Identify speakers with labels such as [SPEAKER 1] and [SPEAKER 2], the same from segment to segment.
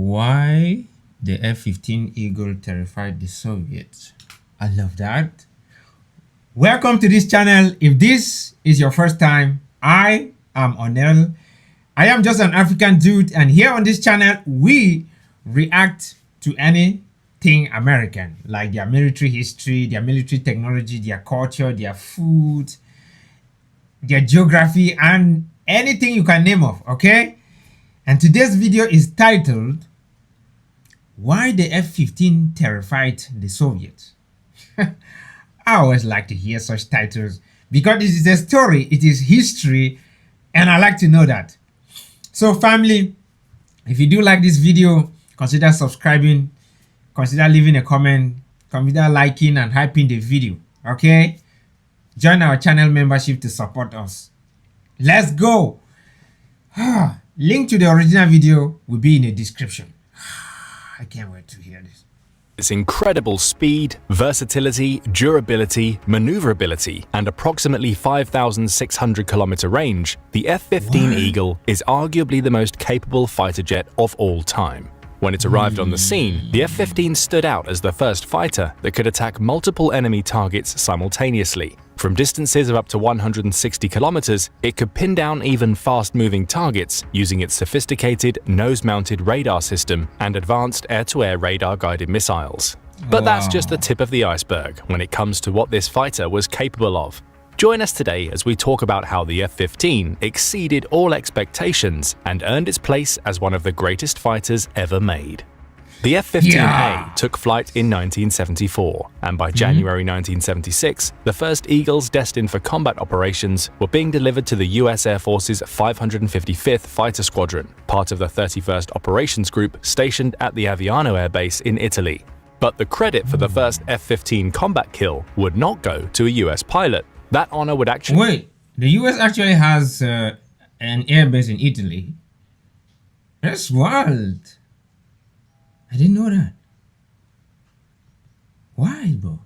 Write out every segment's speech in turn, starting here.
[SPEAKER 1] Why the F-15 Eagle terrified the Soviets. I love that. Welcome to this channel. If this is your first time, I am Onel. I am just an African dude, and here on this channel, we react to anything American, like their military history, their military technology, their culture, their food, their geography, and anything you can name of, okay? And today's video is titled, Why the F-15 Terrified the Soviets. I always like to hear such titles because this is a story, it is history, and I like to know that. So family, if you do like this video, consider subscribing, consider leaving a comment, consider liking and hyping the video, okay? Join our channel membership to support us. Let's go. Link to the original video will be in the description. I can't wait to hear this.
[SPEAKER 2] Its incredible speed, versatility, durability, maneuverability, and approximately 5,600-kilometer range, the F-15 Eagle is arguably the most capable fighter jet of all time. When it arrived on the scene, the F-15 stood out as the first fighter that could attack multiple enemy targets simultaneously. From distances of up to 160 kilometers, it could pin down even fast-moving targets using its sophisticated nose-mounted radar system and advanced air-to-air radar-guided missiles. But that's just the tip of the iceberg when it comes to what this fighter was capable of. Join us today as we talk about how the F-15 exceeded all expectations and earned its place as one of the greatest fighters ever made. The F-15A took flight in 1974, and by January 1976, the first Eagles destined for combat operations were being delivered to the US Air Force's 555th Fighter Squadron, part of the 31st Operations Group stationed at the Aviano Air Base in Italy. But the credit for the first F-15 combat kill would not go to a US pilot. That honor would actually—
[SPEAKER 1] Wait, the US actually has an airbase in Italy? That's wild. I didn't know that. Why, bro?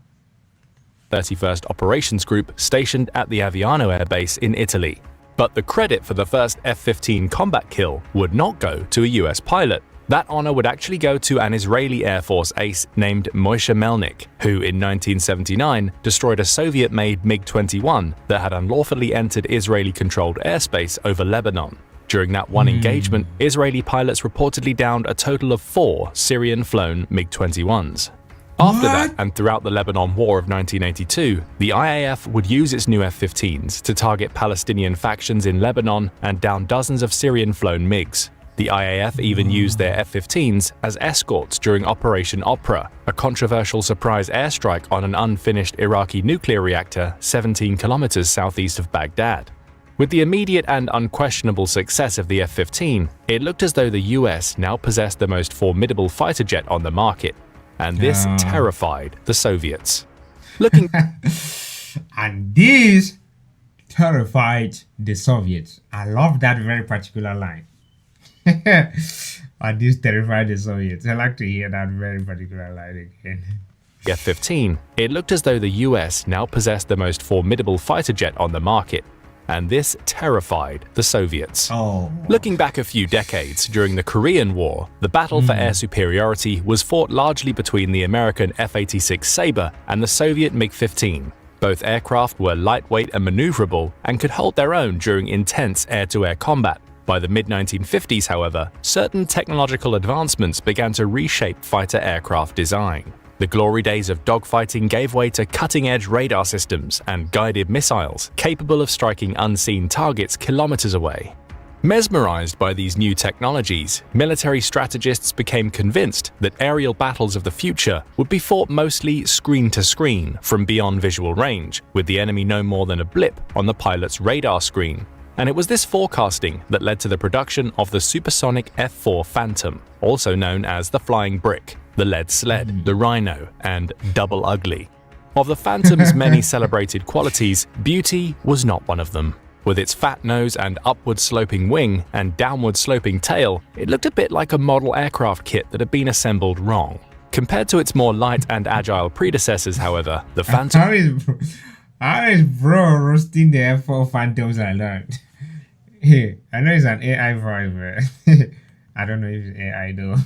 [SPEAKER 2] 31st Operations Group stationed at the Aviano Air Base in Italy. But the credit for the first F-15 combat kill would not go to a US pilot. That honor would actually go to an Israeli Air Force ace named Moshe Melnik, who in 1979 destroyed a Soviet-made MiG-21 that had unlawfully entered Israeli-controlled airspace over Lebanon. During that one engagement, Israeli pilots reportedly downed a total of 4 Syrian-flown MiG-21s. After that, and throughout the Lebanon War of 1982, the IAF would use its new F-15s to target Palestinian factions in Lebanon and down dozens of Syrian-flown MiGs. The IAF even used their F-15s as escorts during Operation Opera, a controversial surprise airstrike on an unfinished Iraqi nuclear reactor 17 kilometers southeast of Baghdad. With the immediate and unquestionable success of the F-15, it looked as though the US now possessed the most formidable fighter jet on the market, and this terrified the Soviets.
[SPEAKER 1] And this terrified the Soviets. I love that very particular line. And this terrified the Soviets. I like to hear that very particular line again.
[SPEAKER 2] The F-15, it looked as though the US now possessed the most formidable fighter jet on the market, and this terrified the Soviets. Looking back a few decades, during the Korean War, the battle for air superiority was fought largely between the American F-86 Sabre and the Soviet MiG-15. Both aircraft were lightweight and maneuverable and could hold their own during intense air-to-air combat. By the mid-1950s, however, certain technological advancements began to reshape fighter aircraft design. The glory days of dogfighting gave way to cutting-edge radar systems and guided missiles capable of striking unseen targets kilometers away. Mesmerized by these new technologies, military strategists became convinced that aerial battles of the future would be fought mostly screen-to-screen from beyond visual range, with the enemy no more than a blip on the pilot's radar screen. And it was this forecasting that led to the production of the supersonic F-4 Phantom, also known as the Flying Brick, the Lead Sled, the Rhino, and Double Ugly. Of the Phantom's many celebrated qualities, beauty was not one of them. With its fat nose and upward-sloping wing and downward-sloping tail, it looked a bit like a model aircraft kit that had been assembled wrong. Compared to its more light and agile predecessors, however, the Phantom—
[SPEAKER 1] How is bro roasting the F4 Phantoms like that? Hey, I know it's an AI voice, man. I don't know if it's AI though.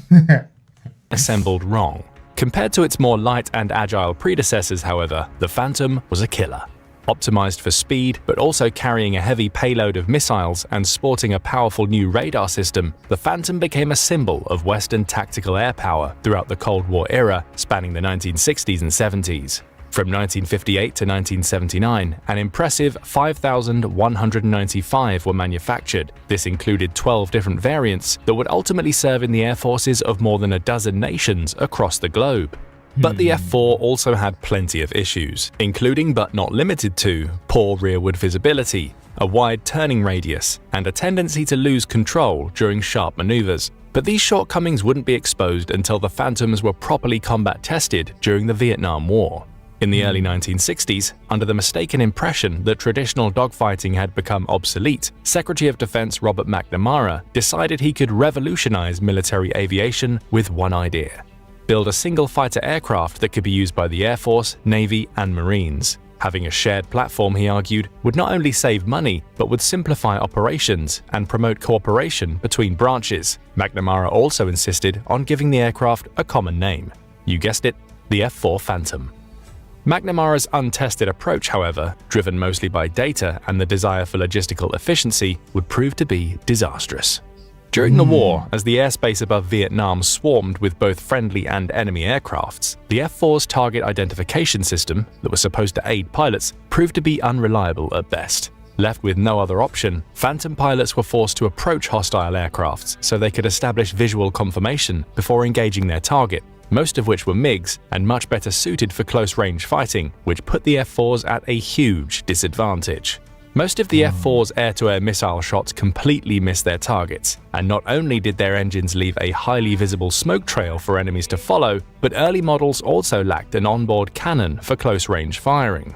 [SPEAKER 2] Assembled wrong. Compared to its more light and agile predecessors, however, the Phantom was a killer. Optimized for speed, but also carrying a heavy payload of missiles and sporting a powerful new radar system, the Phantom became a symbol of Western tactical air power throughout the Cold War era, spanning the 1960s and 70s. From 1958 to 1979, an impressive 5,195 were manufactured. This included 12 different variants that would ultimately serve in the air forces of more than a dozen nations across the globe. But the F-4 also had plenty of issues, including but not limited to poor rearward visibility, a wide turning radius, and a tendency to lose control during sharp maneuvers. But these shortcomings wouldn't be exposed until the Phantoms were properly combat tested during the Vietnam War. In the early 1960s, under the mistaken impression that traditional dogfighting had become obsolete, Secretary of Defense Robert McNamara decided he could revolutionize military aviation with one idea: build a single fighter aircraft that could be used by the Air Force, Navy, and Marines. Having a shared platform, he argued, would not only save money, but would simplify operations and promote cooperation between branches. McNamara also insisted on giving the aircraft a common name. You guessed it, the F-4 Phantom. McNamara's untested approach, however, driven mostly by data and the desire for logistical efficiency, would prove to be disastrous. During the war, as the airspace above Vietnam swarmed with both friendly and enemy aircrafts, the F-4's target identification system, that was supposed to aid pilots, proved to be unreliable at best. Left with no other option, Phantom pilots were forced to approach hostile aircrafts so they could establish visual confirmation before engaging their target, most of which were MiGs and much better suited for close-range fighting, which put the F-4s at a huge disadvantage. Most of the F-4's air-to-air missile shots completely missed their targets, and not only did their engines leave a highly visible smoke trail for enemies to follow, but early models also lacked an onboard cannon for close-range firing.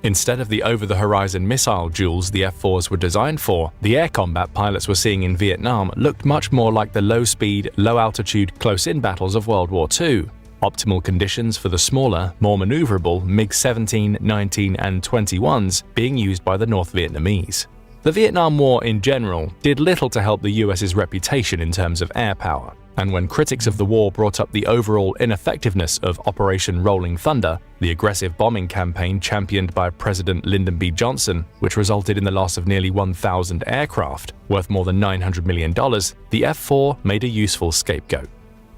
[SPEAKER 2] Instead of the over-the-horizon missile duels the F-4s were designed for, the air combat pilots were seeing in Vietnam looked much more like the low-speed, low-altitude, close-in battles of World War II. Optimal conditions for the smaller, more maneuverable MiG-17, 19, and 21s being used by the North Vietnamese. The Vietnam War in general did little to help the US's reputation in terms of air power, and when critics of the war brought up the overall ineffectiveness of Operation Rolling Thunder, the aggressive bombing campaign championed by President Lyndon B. Johnson, which resulted in the loss of nearly 1,000 aircraft, worth more than $900 million, the F-4 made a useful scapegoat.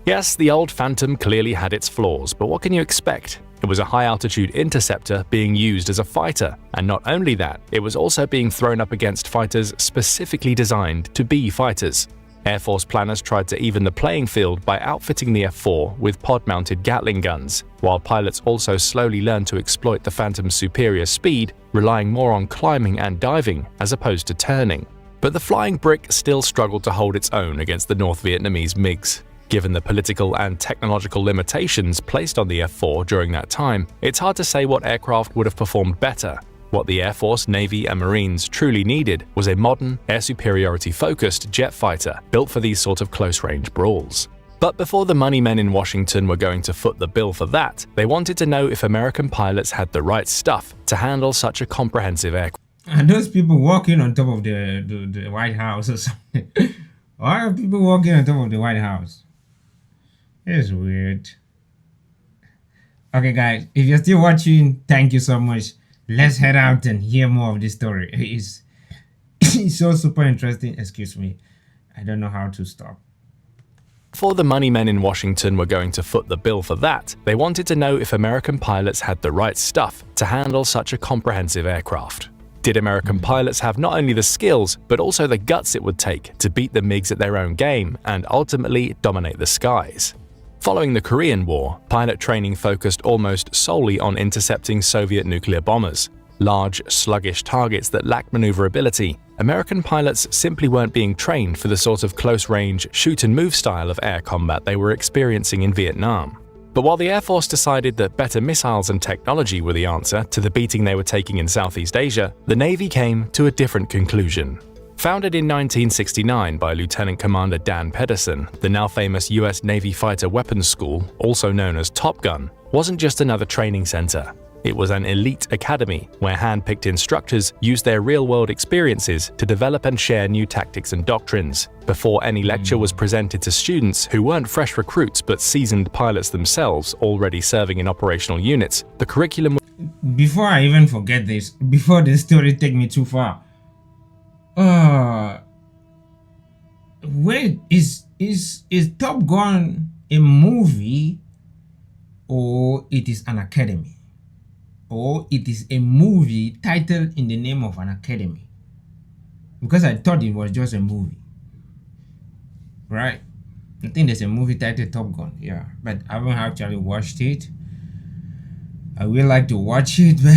[SPEAKER 2] Yes, the old Phantom clearly had its flaws, but what can you expect? It was a high-altitude interceptor being used as a fighter, and not only that, it was also being thrown up against fighters specifically designed to be fighters. Air Force planners tried to even the playing field by outfitting the F-4 with pod-mounted Gatling guns, while pilots also slowly learned to exploit the Phantom's superior speed, relying more on climbing and diving as opposed to turning. But the flying brick still struggled to hold its own against the North Vietnamese MiGs. Given the political and technological limitations placed on the F-4 during that time, it's hard to say what aircraft would have performed better. What the Air Force, Navy, and Marines truly needed was a modern, air superiority-focused jet fighter built for these sort of close-range brawls. But before the money men in Washington were going to foot the bill for that, they wanted to know if American pilots had the right stuff to handle such a comprehensive aircraft.
[SPEAKER 1] And those people walking on top of the White House or something. Why are people walking on top of the White House? It's weird. Okay, guys, if you're still watching, thank you so much. Let's head out and hear more of this story. It's so super interesting. Excuse me. I don't know how to stop.
[SPEAKER 2] Before the money men in Washington were going to foot the bill for that, they wanted to know if American pilots had the right stuff to handle such a comprehensive aircraft. Did American pilots have not only the skills, but also the guts it would take to beat the MiGs at their own game and ultimately dominate the skies? Following the Korean War, pilot training focused almost solely on intercepting Soviet nuclear bombers. Large, sluggish targets that lacked maneuverability, American pilots simply weren't being trained for the sort of close-range, shoot-and-move style of air combat they were experiencing in Vietnam. But while the Air Force decided that better missiles and technology were the answer to the beating they were taking in Southeast Asia, the Navy came to a different conclusion. Founded in 1969 by Lieutenant Commander Dan Pedersen, the now famous US Navy Fighter Weapons School, also known as Top Gun, wasn't just another training center. It was an elite academy where hand-picked instructors used their real-world experiences to develop and share new tactics and doctrines. Before any lecture was presented to students who weren't fresh recruits but seasoned pilots themselves already serving in operational units, the curriculum...
[SPEAKER 1] Before I even forget this, before the story take me too far, wait, is Top Gun a movie, or it is an academy, or it is a movie titled in the name of an academy? Because I thought it was just a movie, right? I think there's a movie titled Top Gun, yeah, but I haven't actually watched it. I would like to watch it, but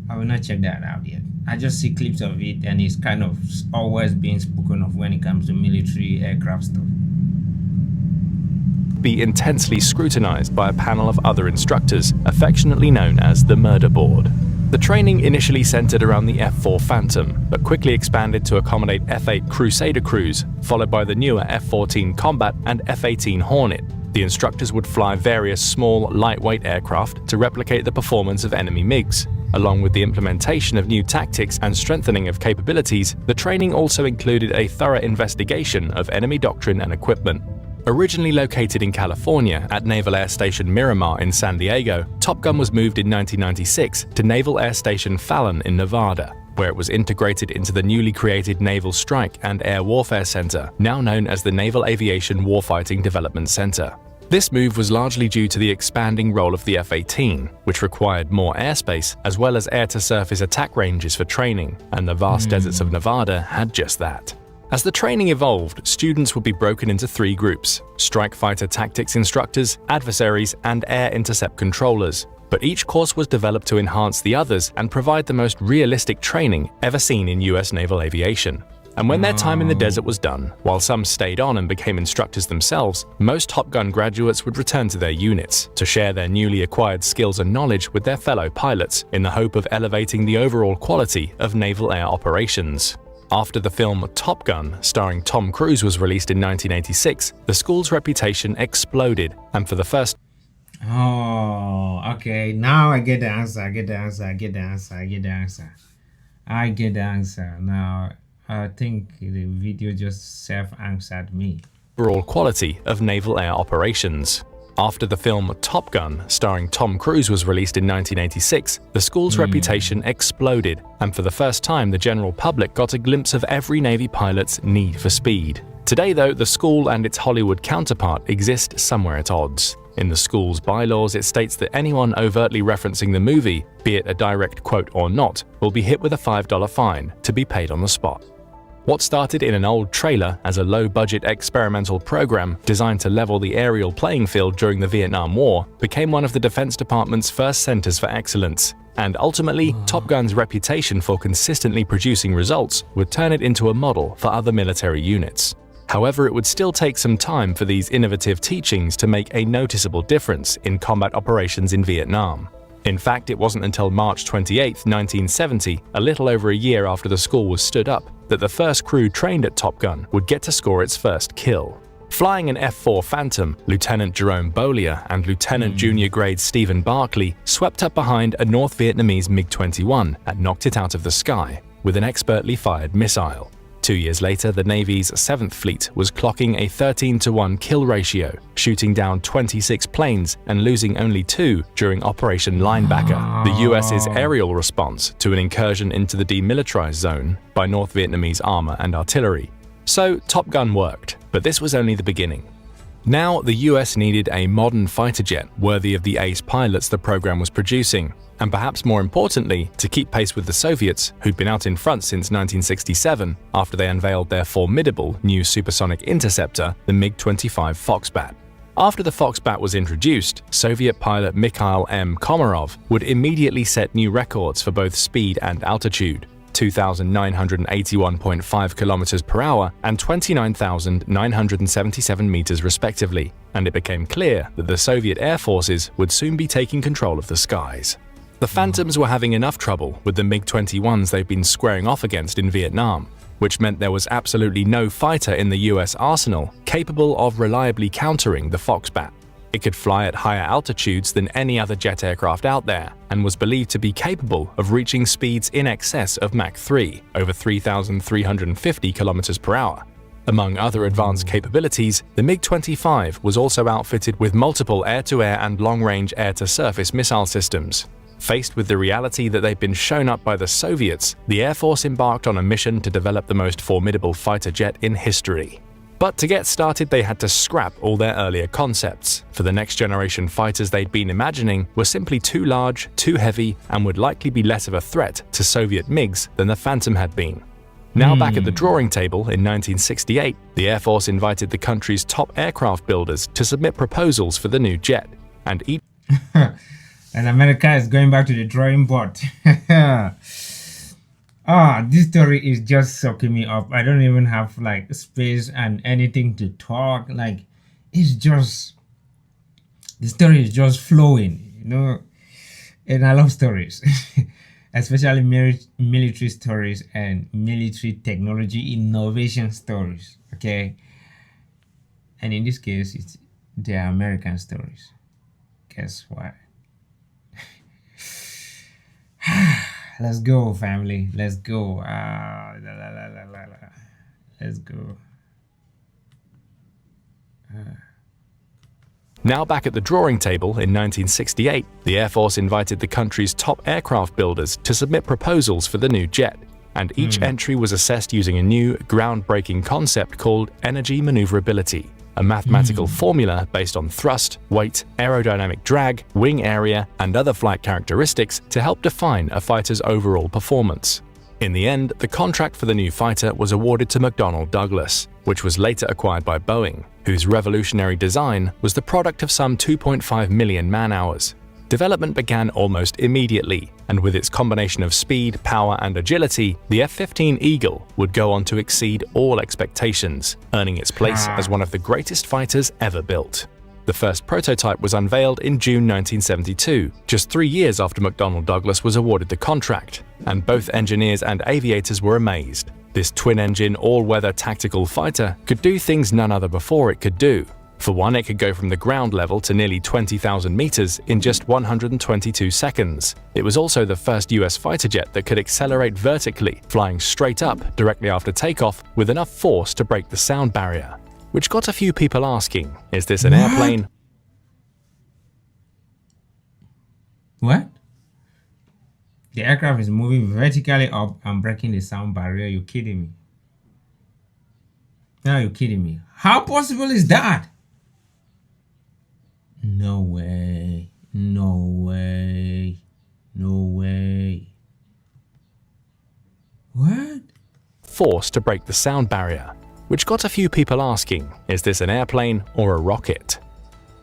[SPEAKER 1] I will not check that out yet. I just see clips of it, and it's kind of always being spoken of when it comes to military aircraft stuff.
[SPEAKER 2] Be intensely scrutinized by a panel of other instructors, affectionately known as the Murder Board. The training initially centered around the F-4 Phantom, but quickly expanded to accommodate F-8 Crusader crews, followed by the newer F-14 Combat and F-18 Hornet. The instructors would fly various small, lightweight aircraft to replicate the performance of enemy MiGs. Along with the implementation of new tactics and strengthening of capabilities, the training also included a thorough investigation of enemy doctrine and equipment. Originally located in California at Naval Air Station Miramar in San Diego, Top Gun was moved in 1996 to Naval Air Station Fallon in Nevada, where it was integrated into the newly created Naval Strike and Air Warfare Center, now known as the Naval Aviation Warfighting Development Center. This move was largely due to the expanding role of the F-18, which required more airspace as well as air-to-surface attack ranges for training, and the vast deserts of Nevada had just that. As the training evolved, students would be broken into three groups: strike fighter tactics instructors, adversaries, and air intercept controllers. But each course was developed to enhance the others and provide the most realistic training ever seen in US naval aviation. And when their time in the desert was done, while some stayed on and became instructors themselves, most Top Gun graduates would return to their units to share their newly acquired skills and knowledge with their fellow pilots in the hope of elevating the overall quality of naval air operations. After the film Top Gun, starring Tom Cruise, was released in 1986, the school's reputation exploded, and for the first...
[SPEAKER 1] Oh, okay. Now I get the answer. I get the answer. Now, I think the video just self-answered me.
[SPEAKER 2] Overall quality of naval air operations. After the film Top Gun, starring Tom Cruise, was released in 1986, the school's reputation exploded, and for the first time the general public got a glimpse of every Navy pilot's need for speed. Today, though, the school and its Hollywood counterpart exist somewhere at odds. In the school's bylaws, it states that anyone overtly referencing the movie, be it a direct quote or not, will be hit with a $5 fine to be paid on the spot. What started in an old trailer as a low-budget experimental program designed to level the aerial playing field during the Vietnam War became one of the Defense Department's first centers for excellence, and ultimately, Top Gun's reputation for consistently producing results would turn it into a model for other military units. However, it would still take some time for these innovative teachings to make a noticeable difference in combat operations in Vietnam. In fact, it wasn't until March 28, 1970, a little over a year after the school was stood up, that the first crew trained at Top Gun would get to score its first kill. Flying an F-4 Phantom, Lieutenant Jerome Beaulieu and Lieutenant Junior Grade Stephen Barkley swept up behind a North Vietnamese MiG-21 and knocked it out of the sky with an expertly fired missile. 2 years later, the Navy's 7th Fleet was clocking a 13-to-1 kill ratio, shooting down 26 planes and losing only 2 during Operation Linebacker, the US's aerial response to an incursion into the demilitarized zone by North Vietnamese armor and artillery. So, Top Gun worked, but this was only the beginning. Now, the US needed a modern fighter jet worthy of the ace pilots the program was producing, and perhaps more importantly, to keep pace with the Soviets, who'd been out in front since 1967 after they unveiled their formidable new supersonic interceptor, the MiG-25 Foxbat. After the Foxbat was introduced, Soviet pilot Mikhail M. Komarov would immediately set new records for both speed and altitude, 2,981.5 kilometers per hour and 29,977 meters respectively, and it became clear that the Soviet air forces would soon be taking control of the skies. The Phantoms were having enough trouble with the MiG-21s they'd been squaring off against in Vietnam, which meant there was absolutely no fighter in the US arsenal capable of reliably countering the Foxbat. It could fly at higher altitudes than any other jet aircraft out there and was believed to be capable of reaching speeds in excess of Mach 3, over 3,350 km per hour. Among other advanced capabilities, the MiG-25 was also outfitted with multiple air-to-air and long-range air-to-surface missile systems. Faced with the reality that they'd been shown up by the Soviets, the Air Force embarked on a mission to develop the most formidable fighter jet in history. But to get started, they had to scrap all their earlier concepts, for the next generation fighters they'd been imagining were simply too large, too heavy, and would likely be less of a threat to Soviet MiGs than the Phantom had been. Now back at the drawing table in 1968, the Air Force invited the country's top aircraft builders to submit proposals for the new jet, and each
[SPEAKER 1] and America is going back to the drawing board. This story is just sucking me up. I don't even have like space and anything to talk. Like, it's just, the story is just flowing, you know. And I love stories, especially military stories and military technology innovation stories. Okay, and in this case, they are American stories. Guess what? Let's go, family. Let's go. Let's go.
[SPEAKER 2] Now back at the drawing table in 1968, the Air Force invited the country's top aircraft builders to submit proposals for the new jet, and each entry was assessed using a new, groundbreaking concept called energy maneuverability, a mathematical formula based on thrust, weight, aerodynamic drag, wing area, and other flight characteristics to help define a fighter's overall performance. In the end, the contract for the new fighter was awarded to McDonnell Douglas, which was later acquired by Boeing, whose revolutionary design was the product of some 2.5 million man-hours. Development began almost immediately, and with its combination of speed, power, and agility, the F-15 Eagle would go on to exceed all expectations, earning its place as one of the greatest fighters ever built. The first prototype was unveiled in June 1972, just 3 years after McDonnell Douglas was awarded the contract, and both engineers and aviators were amazed. This twin-engine, all-weather tactical fighter could do things none other before it could do. For one, it could go from the ground level to nearly 20,000 meters in just 122 seconds. It was also the first US fighter jet that could accelerate vertically, flying straight up directly after takeoff with enough force to break the sound barrier. Which got a few people asking, is this an airplane?
[SPEAKER 1] What? The aircraft is moving vertically up and breaking the sound barrier. You're kidding me. Now you're kidding me. How possible is that? No way. No way. No way. What?
[SPEAKER 2] Force to break the sound barrier, which got a few people asking, is this an airplane or a rocket?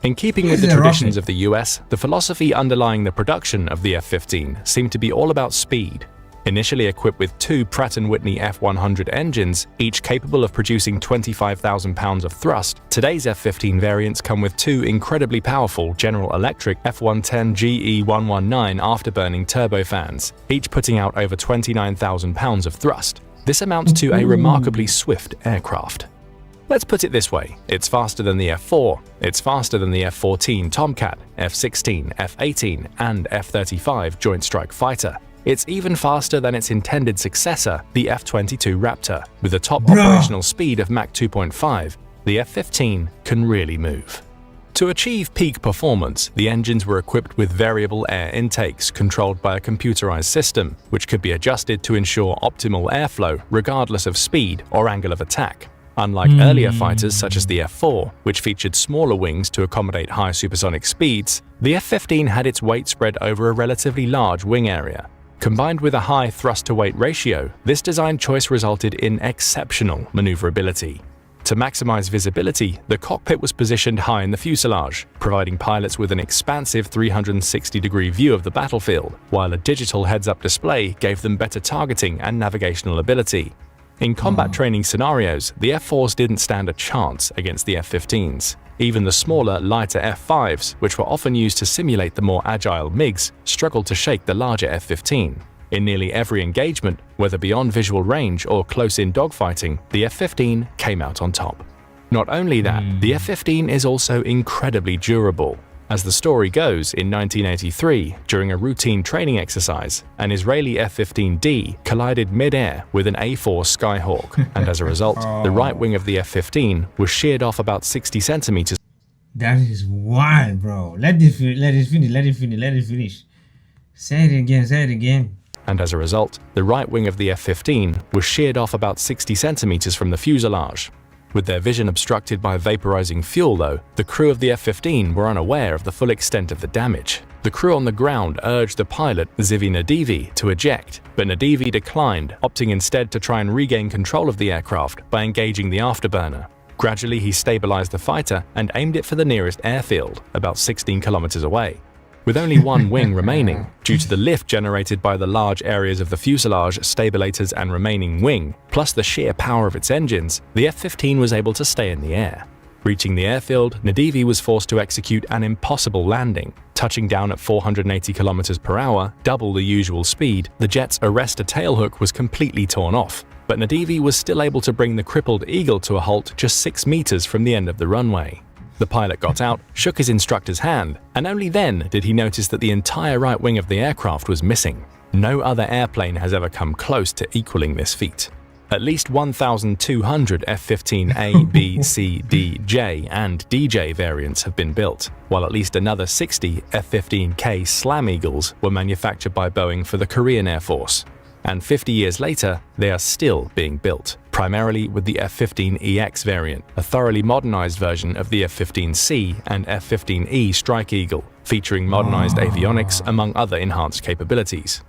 [SPEAKER 2] In keeping with the traditions of the US, the philosophy underlying the production of the F-15 seemed to be all about speed. Initially equipped with 2 Pratt & Whitney F-100 engines, each capable of producing 25,000 pounds of thrust, today's F-15 variants come with 2 incredibly powerful General Electric F-110 GE119 afterburning turbofans, each putting out over 29,000 pounds of thrust. This amounts to a remarkably swift aircraft. Let's put it this way, it's faster than the F-4, it's faster than the F-14 Tomcat, F-16, F-18, and F-35 Joint Strike Fighter. It's even faster than its intended successor, the F-22 Raptor. With a top operational speed of Mach 2.5, the F-15 can really move. To achieve peak performance, the engines were equipped with variable air intakes controlled by a computerized system, which could be adjusted to ensure optimal airflow regardless of speed or angle of attack. Unlike earlier fighters such as the F-4, which featured smaller wings to accommodate high supersonic speeds, the F-15 had its weight spread over a relatively large wing area. Combined with a high thrust-to-weight ratio, this design choice resulted in exceptional maneuverability. To maximize visibility, the cockpit was positioned high in the fuselage, providing pilots with an expansive 360-degree view of the battlefield, while a digital heads-up display gave them better targeting and navigational ability. In combat training scenarios, the F-4s didn't stand a chance against the F-15s. Even the smaller, lighter F-5s, which were often used to simulate the more agile MiGs, struggled to shake the larger F-15. In nearly every engagement, whether beyond visual range or close-in dogfighting, the F-15 came out on top. Not only that, the F-15 is also incredibly durable. As the story goes, in 1983, during a routine training exercise, an Israeli F-15D collided mid-air with an A-4 Skyhawk, and as a result, the right wing of the F-15 was sheared off about 60 centimeters.
[SPEAKER 1] That is wild, bro. Let it finish. Say it again.
[SPEAKER 2] And as a result, the right wing of the F-15 was sheared off about 60 centimeters from the fuselage. With their vision obstructed by vaporizing fuel, though, the crew of the F-15 were unaware of the full extent of the damage. The crew on the ground urged the pilot, Zivi Nadivi, to eject, but Nadivi declined, opting instead to try and regain control of the aircraft by engaging the afterburner. Gradually, he stabilized the fighter and aimed it for the nearest airfield, about 16 kilometers away. With only one wing remaining, due to the lift generated by the large areas of the fuselage, stabilators, and remaining wing, plus the sheer power of its engines, the F-15 was able to stay in the air. Reaching the airfield, Nadivi was forced to execute an impossible landing. Touching down at 480 km per hour, double the usual speed, the jet's arrestor tailhook was completely torn off. But Nadivi was still able to bring the crippled Eagle to a halt just 6 meters from the end of the runway. The pilot got out, shook his instructor's hand, and only then did he notice that the entire right wing of the aircraft was missing. No other airplane has ever come close to equaling this feat. At least 1,200 F-15A, B, C, D, J, and DJ variants have been built, while at least another 60 F-15K Slam Eagles were manufactured by Boeing for the Korean Air Force. And 50 years later, they are still being built, primarily with the F-15EX variant, a thoroughly modernized version of the F-15C and F-15E Strike Eagle, featuring modernized avionics among other enhanced capabilities.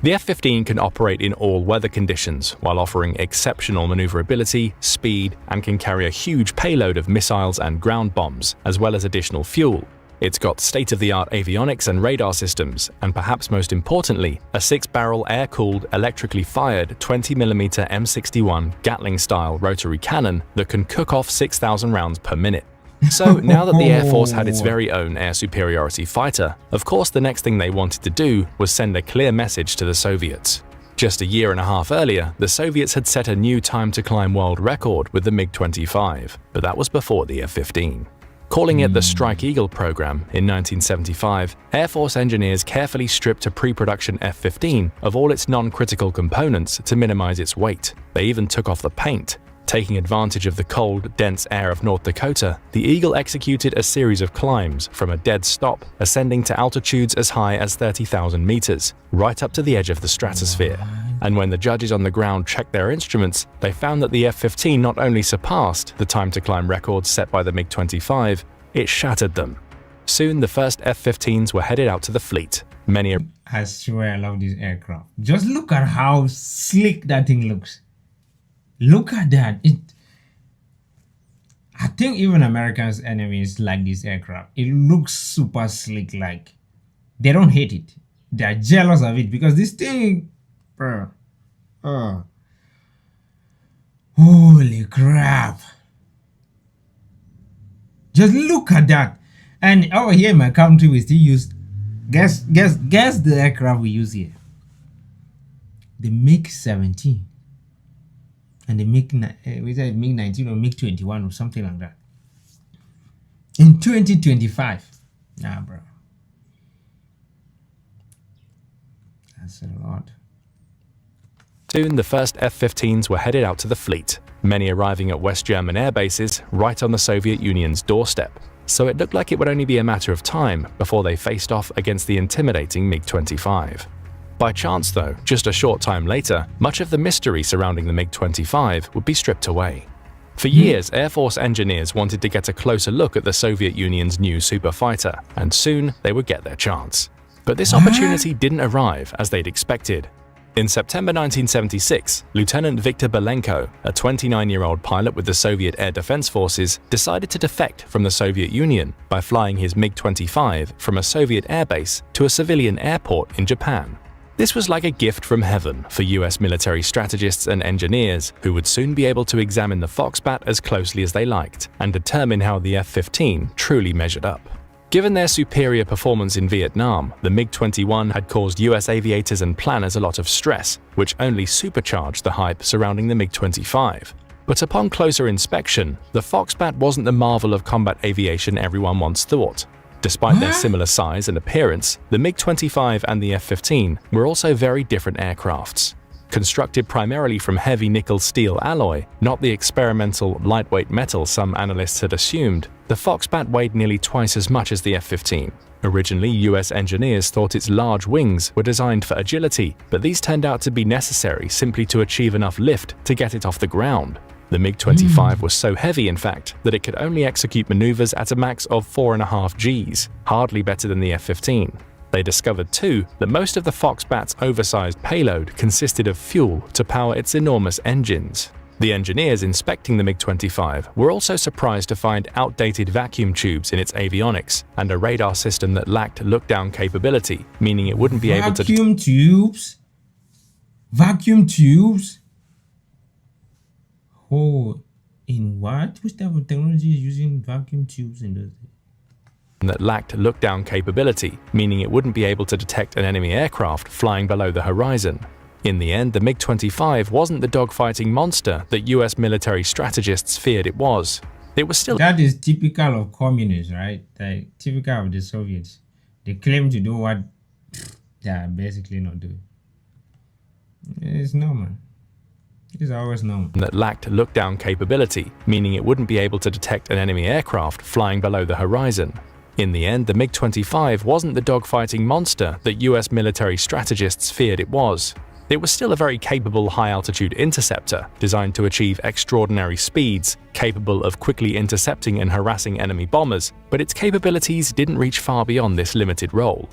[SPEAKER 2] The F-15 can operate in all weather conditions while offering exceptional maneuverability, speed, and can carry a huge payload of missiles and ground bombs, as well as additional fuel. It's got state-of-the-art avionics and radar systems, and perhaps most importantly, a 6-barrel air-cooled, electrically fired 20mm M61 Gatling-style rotary cannon that can cook off 6,000 rounds per minute. So now that the Air Force had its very own air superiority fighter, of course the next thing they wanted to do was send a clear message to the Soviets. Just a year and a half earlier, the Soviets had set a new time-to-climb world record with the MiG-25, but that was before the F-15. Calling it the Strike Eagle program in 1975, Air Force engineers carefully stripped a pre-production F-15 of all its non-critical components to minimize its weight. They even took off the paint. Taking advantage of the cold, dense air of North Dakota, the Eagle executed a series of climbs from a dead stop, ascending to altitudes as high as 30,000 meters, right up to the edge of the stratosphere. And when the judges on the ground checked their instruments, they found that the F-15 not only surpassed the time-to-climb records set by the MiG-25, it shattered them. Soon, the first F-15s were headed out to the fleet.
[SPEAKER 1] I swear I love this aircraft. Just look at how slick that thing looks. Look at that. I think even Americans' enemies like this aircraft. It looks super slick, like they don't hate it. They're jealous of it because this thing, bro. Holy crap. Just look at that. And over here in my country, we still use, guess the aircraft we use here. The MiG-17. And the MiG-19 or MiG-21 or something like that. In 2025. Nah, bro. That's a lot.
[SPEAKER 2] Soon, the first F-15s were headed out to the fleet, many arriving at West German air bases right on the Soviet Union's doorstep. So it looked like it would only be a matter of time before they faced off against the intimidating MiG-25. By chance, though, just a short time later, much of the mystery surrounding the MiG-25 would be stripped away. For years, Air Force engineers wanted to get a closer look at the Soviet Union's new super fighter, and soon they would get their chance. But this opportunity didn't arrive as they'd expected. In September 1976, Lieutenant Viktor Belenko, a 29-year-old pilot with the Soviet Air Defense Forces, decided to defect from the Soviet Union by flying his MiG-25 from a Soviet airbase to a civilian airport in Japan. This was like a gift from heaven for US military strategists and engineers who would soon be able to examine the Foxbat as closely as they liked and determine how the F-15 truly measured up. Given their superior performance in Vietnam, the MiG-21 had caused US aviators and planners a lot of stress, which only supercharged the hype surrounding the MiG-25. But upon closer inspection, the Foxbat wasn't the marvel of combat aviation everyone once thought. Despite their similar size and appearance, the MiG-25 and the F-15 were also very different aircrafts. Constructed primarily from heavy nickel steel alloy, not the experimental lightweight metal some analysts had assumed, the Foxbat weighed nearly twice as much as the F-15. Originally, US engineers thought its large wings were designed for agility, but these turned out to be necessary simply to achieve enough lift to get it off the ground. The MiG-25 was so heavy, in fact, that it could only execute maneuvers at a max of 4.5 Gs, hardly better than the F-15. They discovered, too, that most of the Foxbat's oversized payload consisted of fuel to power its enormous engines. The engineers inspecting the MiG-25 were also surprised to find outdated vacuum tubes in its avionics and a radar system that lacked look-down capability, meaning it wouldn't be able to…
[SPEAKER 1] Vacuum tubes? Vacuum tubes? Oh, in what? Which type of technology is using vacuum tubes in those days?
[SPEAKER 2] That lacked look-down capability, meaning it wouldn't be able to detect an enemy aircraft flying below the horizon. In the end, the MiG-25 wasn't the dogfighting monster that US military strategists feared it was. It was still…
[SPEAKER 1] That is typical of communists, right? Like, typical of the Soviets. They claim to do what they are basically not doing. It's normal. It's always normal.
[SPEAKER 2] That lacked look-down capability, meaning it wouldn't be able to detect an enemy aircraft flying below the horizon. In the end, the MiG-25 wasn't the dogfighting monster that US military strategists feared it was. It was still a very capable high-altitude interceptor designed to achieve extraordinary speeds, capable of quickly intercepting and harassing enemy bombers, but its capabilities didn't reach far beyond this limited role.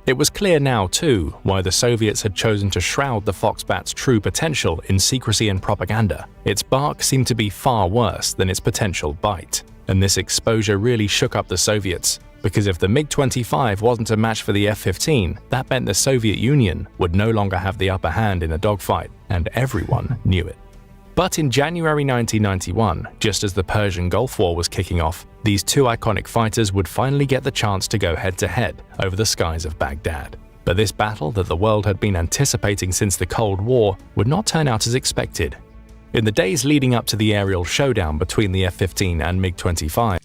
[SPEAKER 2] It was clear now, too, why the Soviets had chosen to shroud the Foxbat's true potential in secrecy and propaganda. Its bark seemed to be far worse than its potential bite. And this exposure really shook up the Soviets, because if the MiG-25 wasn't a match for the F-15, that meant the Soviet Union would no longer have the upper hand in a dogfight, and everyone knew it. But in January 1991, just as the Persian Gulf War was kicking off, these two iconic fighters would finally get the chance to go head-to-head over the skies of Baghdad. But this battle that the world had been anticipating since the Cold War would not turn out as expected. In the days leading up to the aerial showdown between the F-15 and MiG-25,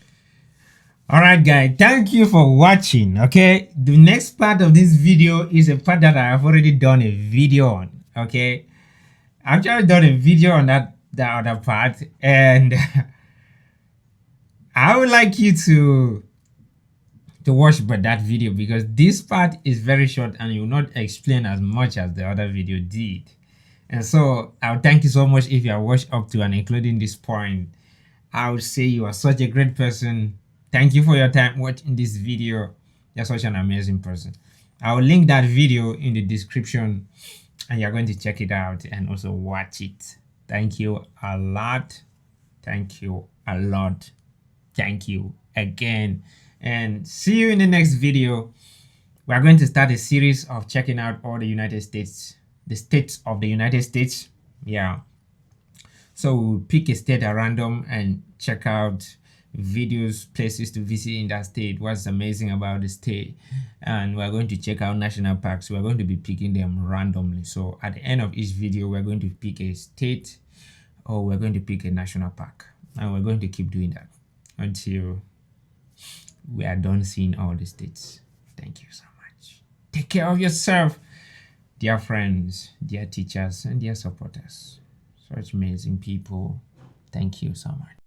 [SPEAKER 1] Alright guys, thank you for watching. Okay, the next part of this video is a part that I have already done a video on. Okay, I've just done a video on that other part, and I would like you to watch that video, because this part is very short and it will not explain as much as the other video did. And so I'll thank you so much if you have watched up to and including this point. I would say you are such a great person. Thank you for your time watching this video. You're such an amazing person. I will link that video in the description and you're going to check it out and also watch it. Thank you a lot. Thank you a lot. Thank you again. And see you in the next video. We are going to start a series of checking out all the United States, the states of the United States. Yeah. So we'll pick a state at random and check out videos, places to visit in that state, what's amazing about the state, and we're going to check out national parks. We're going to be picking them randomly. So at the end of each video, we're going to pick a state or we're going to pick a national park, and we're going to keep doing that until we are done seeing all the states. Thank you so much. Take care of yourself, dear friends, dear teachers, and dear supporters. Such amazing people. Thank you so much.